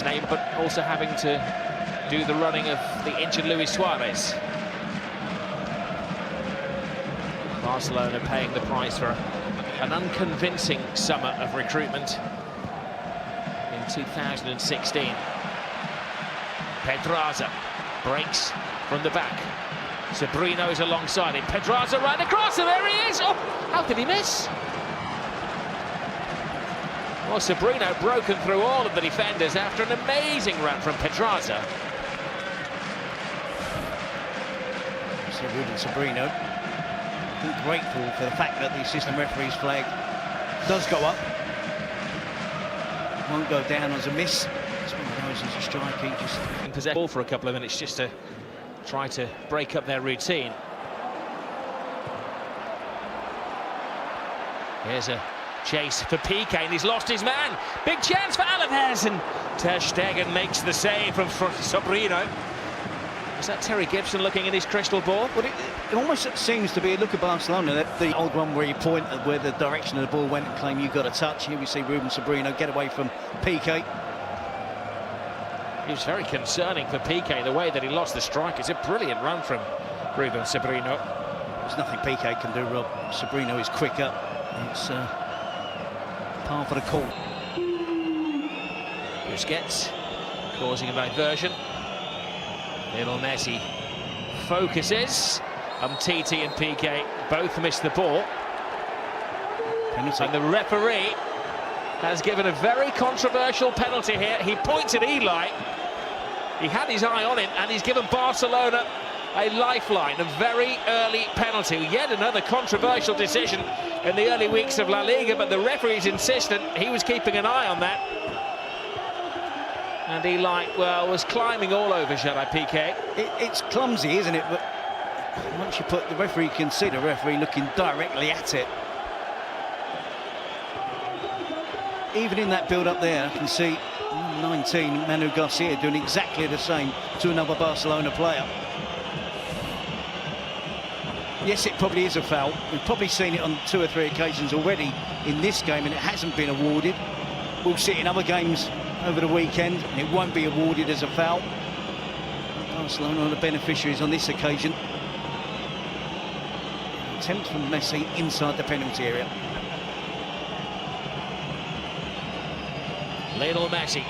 name, but also having to do the running of the injured Luis Suarez. Barcelona paying the price for an unconvincing summer of recruitment in 2016. Pedraza breaks from the back. Sabrino's alongside him. Pedraza right across, and there he is! Oh, how could he miss? Well, Sabrino broken through all of the defenders after an amazing run from Pedraza. So Ruben Sabrino, I think grateful for the fact that the assistant referee's flag does go up. Won't go down as a miss. It's one of those as a striker, he just possess ball for a couple of minutes just to try to break up their routine. Here's a chase for Piqué, and he's lost his man. Big chance for Alaves, and Ter Stegen makes the save from Sabrino. Is that Terry Gibson looking in his crystal ball? Well, it almost seems to be a look at Barcelona, the old one where you point at where the direction of the ball went and claim you got a touch. Here we see Ruben Sabrino get away from Piqué. It was very concerning for Piqué, the way that he lost the strike. It's a brilliant run from Ruben Sabrino. There's nothing Piqué can do, Rob. Sabrino is quicker. It's par for the call. Busquets causing a diversion. Lionel Messi focuses. Titi and Piqué both missed the ball. Penalty. And the referee has given a very controversial penalty here. He points at Eli. He had his eye on it, and he's given Barcelona a lifeline, a very early penalty. Yet another controversial decision in the early weeks of La Liga, but the referee's insistent. He was keeping an eye on that. And Eli, well, was climbing all over Gerard Piqué. It's clumsy, isn't it? But once you put the referee, you can see the referee looking directly at it. Even in that build-up there, I can see 19, Manu Garcia, doing exactly the same to another Barcelona player. Yes, it probably is a foul. We've probably seen it on 2 or 3 occasions already in this game, and it hasn't been awarded. We'll see it in other games over the weekend, and it won't be awarded as a foul. Barcelona are the beneficiaries on this occasion. Attempt from Messi inside the penalty area. Lionel Messi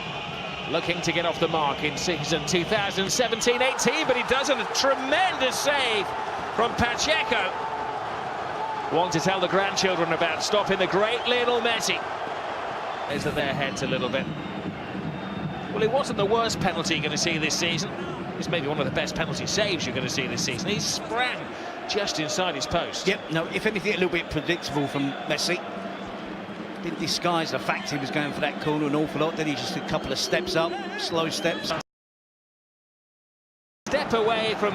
looking to get off the mark in season 2017-18, but he does a tremendous save from Pacheco. Want to tell the grandchildren about stopping the great Lionel Messi. Is that their heads a little bit. Well, it wasn't the worst penalty you're going to see this season. It's maybe one of the best penalty saves you're going to see this season. He sprang just inside his post. Yep, no, if anything, a little bit predictable from Messi. Didn't disguise the fact he was going for that corner an awful lot. Then he just a couple of steps up, slow steps. Step away from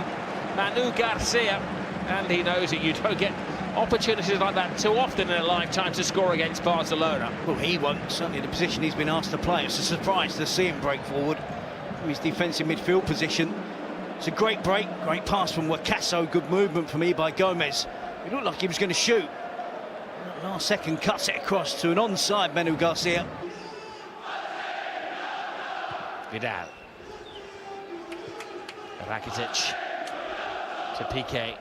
Manu Garcia, and he knows that you don't get opportunities like that too often in a lifetime to score against Barcelona. Well, he won't. Certainly the position he's been asked to play. It's a surprise to see him break forward from his defensive midfield position. It's a great break, great pass from Wakaso, good movement from by Gomez. It looked like he was going to shoot. Last second cuts it across to an onside Manu Garcia. Vidal. Rakitic to Piqué.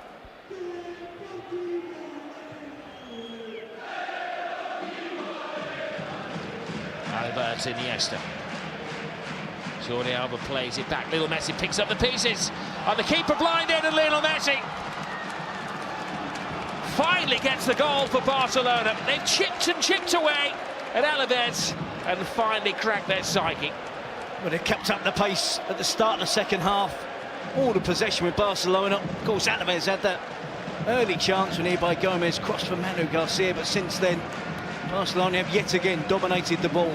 Alberts Iniesta. Jordi Alba plays it back. Lionel Messi picks up the pieces. And the keeper blinded, and Lionel Messi finally gets the goal for Barcelona. They've chipped and chipped away at Alaves and finally cracked their psyche. Well, they kept up the pace at the start of the second half. All the possession with Barcelona. Of course, Alaves had that early chance when by Gomez crossed for Manu Garcia, but since then, Barcelona have yet again dominated the ball.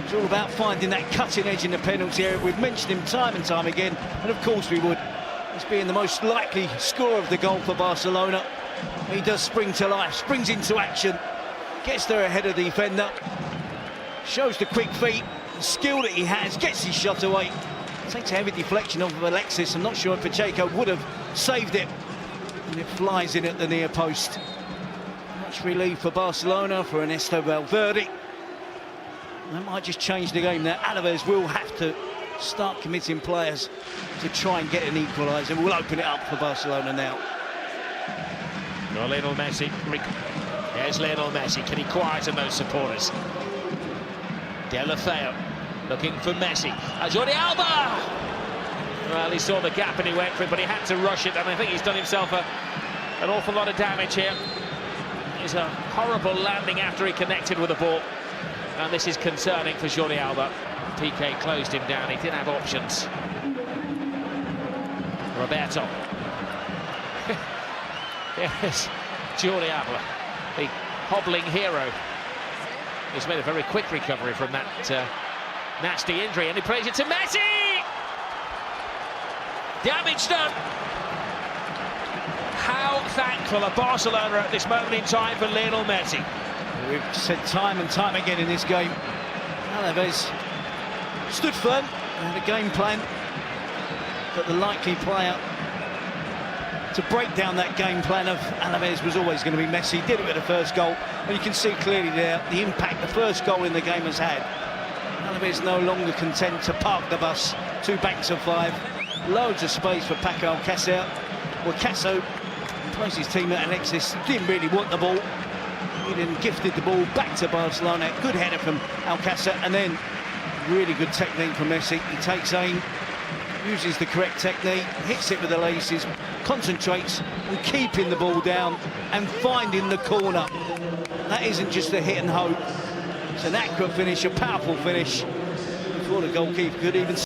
It's all about finding that cutting edge in the penalty area. We've mentioned him time and time again, and of course we would. He's being the most likely scorer of the goal for Barcelona. He does spring to life, springs into action, gets there ahead of the defender, shows the quick feet, the skill that he has, gets his shot away. Takes a heavy deflection off of Alexis. I'm not sure if Pacheco would have saved it. And it flies in at the near post. Much relief for Barcelona, for Ernesto Valverde. That might just change the game there. Alaves will have to start committing players to try and get an equaliser. We'll open it up for Barcelona now. Well, Lionel Messi. Here's Lionel Messi. Can he quieten those supporters? Deulofeu looking for Messi. Jordi Alba! Well, he saw the gap and he went for it, but he had to rush it, and I think he's done himself an awful lot of damage here. It's a horrible landing after he connected with the ball, and this is concerning for Jordi Alba. PK closed him down. He did have options. Roberto. Yes, Jordi Alba, the hobbling hero. He's made a very quick recovery from that nasty injury, and he plays it to Messi! Damage done! How thankful are Barcelona at this moment in time for Lionel Messi? We've said time and time again in this game, Alaves stood firm, had a game plan, but the likely player to break down that game plan of Alaves was always going to be Messi. Did it with the first goal, and you can see clearly there the impact the first goal in the game has had. Alaves no longer content to park the bus, 2 banks of 5, loads of space for Paco Alcácer. Well, Casso plays his teammate Alexis, didn't really want the ball. He then gifted the ball back to Barcelona. Good header from Alcácer, and then really good technique from Messi. He takes aim, uses the correct technique, hits it with the laces, concentrates on keeping the ball down and finding the corner. That isn't just a hit and hope. It's an accurate finish, a powerful finish before the goalkeeper could even